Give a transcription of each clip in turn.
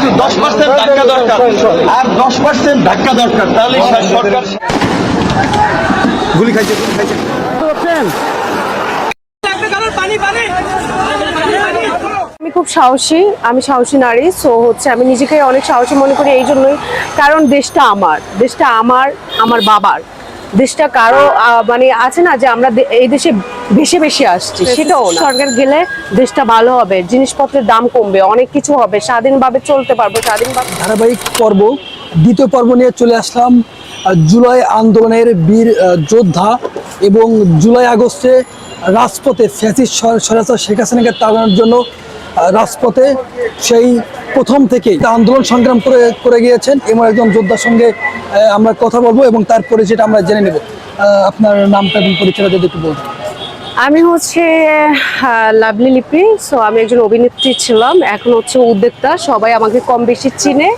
শুধু 10% ধাক্কা দরকার, আর 10% ধাক্কা দরকার, তাহলে সরকার গুলি খাইছে আমি খুব সাহসী, আমি সাহসী নারী। সো হচ্ছে আমি নিজেকে অনেক সাহসী মনে করি এই জন্যই, কারণ দেশটা আমার আমার বাবার। দেশটা কারো মানে আছে না যে আমরা এই দেশে বেশি বেশি আসছি, সেটাও না। সরকার গেলে দেশটা ভালো হবে, জিনিসপত্রের দাম কমবে, অনেক কিছু হবে, স্বাধীনভাবে চলতে পারবো, স্বাধীনভাবে। ধারাবাহিক পর্ব, দ্বিতীয় পর্ব নিয়ে চলে আসলাম জুলাই আন্দোলনের বীর যোদ্ধা এবং জুলাই আগস্টে রাজপথে ফ্যাসিস্ট স্বৈরাচার শেখ হাসিনাকে তাড়ানোর জন্য রাজপথে সেই প্রথম থেকেই আন্দোলন সংগ্রাম করে গিয়েছেন এমন একজন যোদ্ধার সঙ্গে আমরা কথা বলবো এবং তার পরিচয়টা আমরা জেনে নেব। আপনার নামটা এবং পরিচয়টা যদি একটু বলবেন। আমি হচ্ছে লাভলি লিপি। সো আমি একজন অভিনেত্রী ছিলাম, এখন হচ্ছে উদ্যোক্তা। সবাই আমাকে কম বেশি চিনে।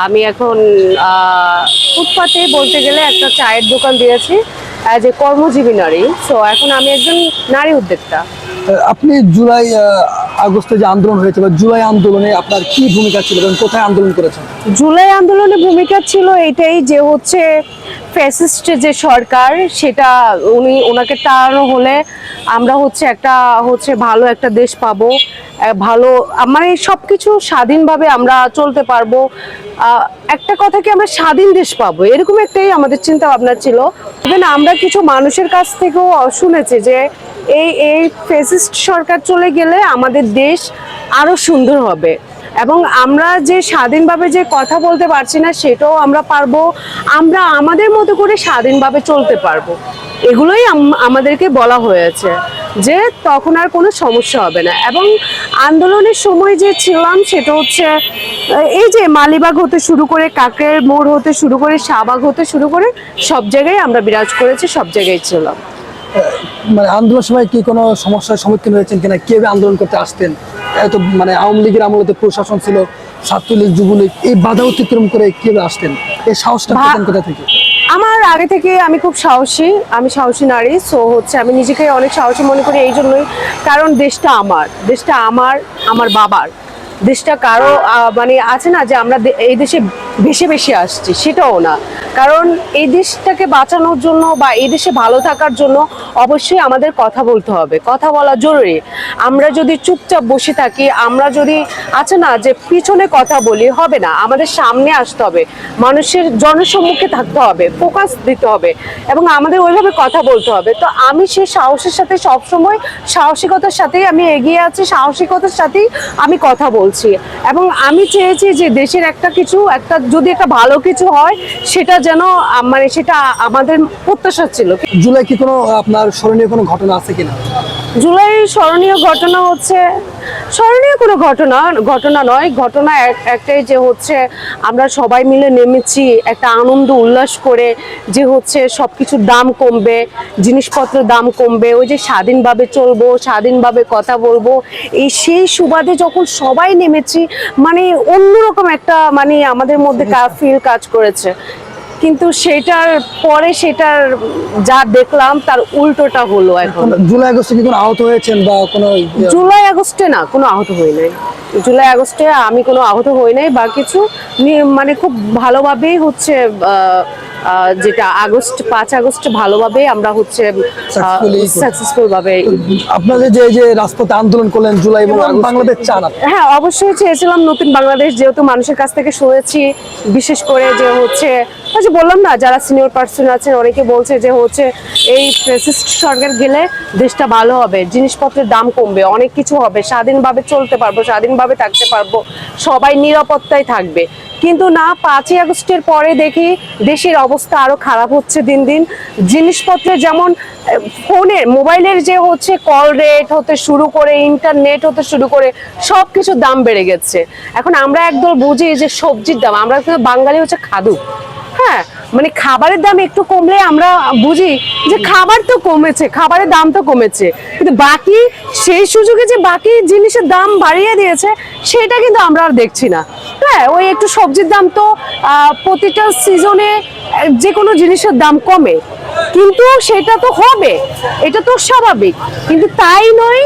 আমি এখন ফুটপাতে বলতে গেলে একটা চায়ের দোকান দিয়েছি অ্যাজ এ কর্মজীবী নারী। সো এখন আমি একজন নারী উদ্যোক্তা। আপনি জুলাই আগস্টে যে আন্দোলন হয়েছে বা জুলাই আন্দোলনে আপনার কি ভূমিকা ছিল এবং কোথায় আন্দোলন করেছেন? জুলাই আন্দোলনের ভূমিকা ছিল এটাই যে হচ্ছে ফ্যাসিস্ট যে সরকার, সেটা ওনাকে তাড়ানো হলে আমরা হচ্ছে ভালো একটা দেশ পাবো, ভালো মানে সবকিছু স্বাধীনভাবে আমরা চলতে পারবো, একটা কথা কি আমরা স্বাধীন দেশ পাবো, এরকম একটাই আমাদের চিন্তা ভাবনা ছিল। ইভেন আমরা কিছু মানুষের কাছ থেকেও শুনেছি যে এই ফ্যাসিস্ট সরকার চলে গেলে আমাদের দেশ আরো সুন্দর হবে এবং আমরা যে স্বাধীনভাবে যে কথা বলতে পারছি না সেটাও আমরা পারবো, আমরা আমাদের মতো করে স্বাধীনভাবে চলতে পারবো। এগুলোই আমাদেরকে বলা হয়েছে যে তখন আর কোনো সমস্যা হবে না। এবং আন্দোলনের সময় যে ছিলাম সেটা হচ্ছে এই যে মালিবাগ হতে শুরু করে কাকের মোড় হতে শুরু করে শাহবাগ হতে শুরু করে সব জায়গায় আমরা বিরাজ করেছি, সব জায়গায় ছিলাম। মানে আন্দোলনের সময় কি কোনো সমস্যার সম্মুখীন হয়েছেন কিনা? কিভাবে আন্দোলন করতে আসতেন? এত মানে আওয়ামী লীগের আমলে প্রশাসন ছিল, ছাত্রলীগ যুবলীগ, এই বাধা অতিক্রম করে কিভাবে আসতেন? এই সাহসটা পেতেন কোথা থেকে? আমার আগে থেকে আমি খুব সাহসী, আমি সাহসী নারী। সো হচ্ছে আমি নিজেকে অনেক সাহসী মনে করি এই জন্যই, কারণ দেশটা আমার আমার বাবার। দেশটা কারো মানে আছে না যে আমরা এই দেশে বেশি বেশি আসছি, সেটাও না। কারণ এই দেশটাকে বাঁচানোর জন্য বা এই দেশে ভালো থাকার জন্য অবশ্যই আমাদের কথা বলতে হবে, কথা বলা জরুরি। আমরা যদি চুপচাপ বসে থাকি, আমরা যদি আছে না যে পিছনে কথা বলি, হবে না। আমাদের সামনে আসতে হবে, মানুষের জনসম্মুখে থাকতে হবে, ফোকাস দিতে হবে এবং আমাদের ওইভাবে কথা বলতে হবে। তো আমি সেই সাহসের সাথে সবসময় সাহসিকতার সাথেই আমি এগিয়ে আছি, সাহসিকতার সাথেই আমি কথা বলছি এবং আমি চেয়েছি যে দেশের একটা যদি একটা ভালো কিছু হয় সেটা যেন মানে সেটা আমাদের প্রত্যাশা ছিল। জুলাই কি কোনো আপনার স্মরণীয় কোনো ঘটনা আছে কিনা? জুলাই স্মরণীয় ঘটনা হচ্ছে, স্মরণীয় কোনো ঘটনা নয়, ঘটনা একটাই যে হচ্ছে আমরা সবাই মিলে নেমেছি একটা আনন্দ উল্লাস করে, যে হচ্ছে সবকিছুর দাম কমবে, জিনিসপত্রের দাম কমবে, ওই যে স্বাধীনভাবে চলবো, স্বাধীনভাবে কথা বলবো, সেই সুবাদে যখন সবাই নেমেছি, মানে অন্যরকম একটা মানে আমাদের মধ্যে ফিল কাজ করেছে। কিন্তু সেটার পরে সেটার যা দেখলাম তার উল্টোটা হলো। এখন জুলাই আগস্টে কি কোনো আহত হয়েছেন বা কোনো? জুলাই আগস্টে না, কোনো আহত হই নাই। জুলাই আগস্টে আমি কোনো আহত হই নাই বা কিছু, মানে খুব ভালোভাবেই হচ্ছে যেটা 5 আগস্ট ভালোভাবে আমরা হচ্ছে সাকসেসফুল ভাবে। আপনাদের যে রাজপথে আন্দোলন করলেন জুলাই এবং বাংলাদেশ চান? হ্যাঁ, অবশ্যই চেয়েছিলাম নতুন বাংলাদেশ, যেহেতু মানুষের কাছ থেকে শুনেছি, বিশেষ করে যে হচ্ছে বললাম না, যারা সিনিয়র পার্সন আছেন অনেকে বলছে যে হচ্ছে এই ফ্যাসিস্ট সরকার গেলে দেশটা ভালো হবে, জিনিসপত্রের দাম কমবে, অনেক কিছু হবে, স্বাধীনভাবে চলতে পারবো, স্বাধীনভাবে থাকতে পারবো, সবাই নিরাপত্তায় থাকবে। কিন্তু না, 5 আগস্টের পরে দেখি দেশের অবস্থা আরো খারাপ হচ্ছে দিন দিন। জিনিসপত্রের যেমন মোবাইলের যে হচ্ছে কল রেট হতে শুরু করে, ইন্টারনেট হতে শুরু করে সবকিছুর দাম বেড়ে গেছে। এখন আমরা একদল বুঝি যে সবজির দাম, আমরা কিন্তু বাঙালি হচ্ছে খাদু। হ্যাঁ, মানে খাবারের দাম একটু কমলে আমরা বুঝি যে খাবার তো কমেছে, খাবারের দাম তো কমেছে, কিন্তু বাকি সেই সুযোগে যে বাকি জিনিসের দাম বাড়িয়ে দিয়েছে সেটা কিন্তু আমরা আর দেখছি না। হ্যাঁ, ওই একটু সবজির দাম তো প্রতিটা সিজনে যে কোনো জিনিসের দাম কমে, কিন্তু সেটা তো হবে, এটা তো স্বাভাবিক। কিন্তু তাই নয়,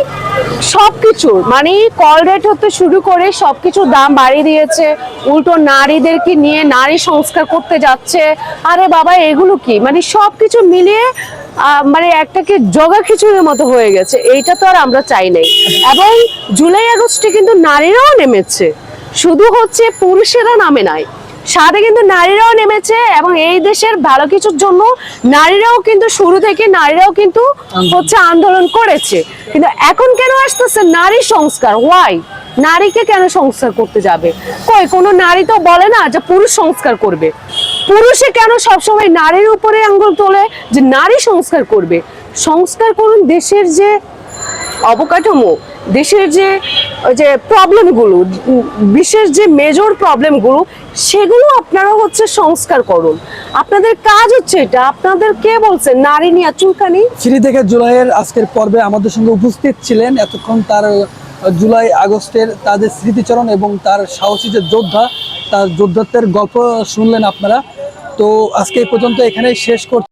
সবকিছুর মানে কল রেট হতে শুরু করে সবকিছুর দাম বাড়িয়ে দিয়েছে, উল্টো নারীদেরকে নিয়ে নারী সংস্কার করতে যাচ্ছে। আরে বাবা এগুলো কি, মানে সবকিছু মিলিয়ে মানে একটাকে জগা খিচুড়ির মতো হয়ে গেছে। এইটা তো আর আমরা চাই নাই। এবং জুলাই আগস্টে কিন্তু নারীরাও নেমেছে, শুধু হচ্ছে পুরুষেরা নামে নাই, সাথে কিন্তু নারীরাও নেমেছে। এবং এই দেশের ভালো কিছুর জন্য নারীরাও কিন্তু শুরু থেকে নারীরাও কিন্তু হচ্ছে আন্দোলন করেছে। কিন্তু এখন কেন আসতেছে নারী সংস্কার? ওয়াই? নারীকে কেন সংস্কার করতে যাবে? কই কোনো নারী তো বলে না যে পুরুষ সংস্কার করবে। পুরুষে কেন সবসময় নারীর উপরে আঙ্গুল তোলে যে নারী সংস্কার করবে? সংস্কার করুন দেশের যে অবকাঠামো, দেশের যে যে প্রবলেমগুলো, বিশেষ যে মেজর প্রবলেমগুলো, সেগুলো আপনারা হচ্ছে সংস্কার করুন। আপনাদের কাজ হচ্ছে এটা। আপনাদের কে বলছে নারী নিয়ে চুলকানি? ফ্রি থেকে জুলাইয়ের আজকের পর্বে আমাদের সঙ্গে উপস্থিত ছিলেন এতক্ষণ তার জুলাই আগস্টের তাদের স্মৃতিচারণ এবং তার সাহসী যে যোদ্ধা, তার যোদ্ধাত্বের গল্প শুনলেন আপনারা। তো আজকে এই পর্যন্ত এখানেই শেষ করছি।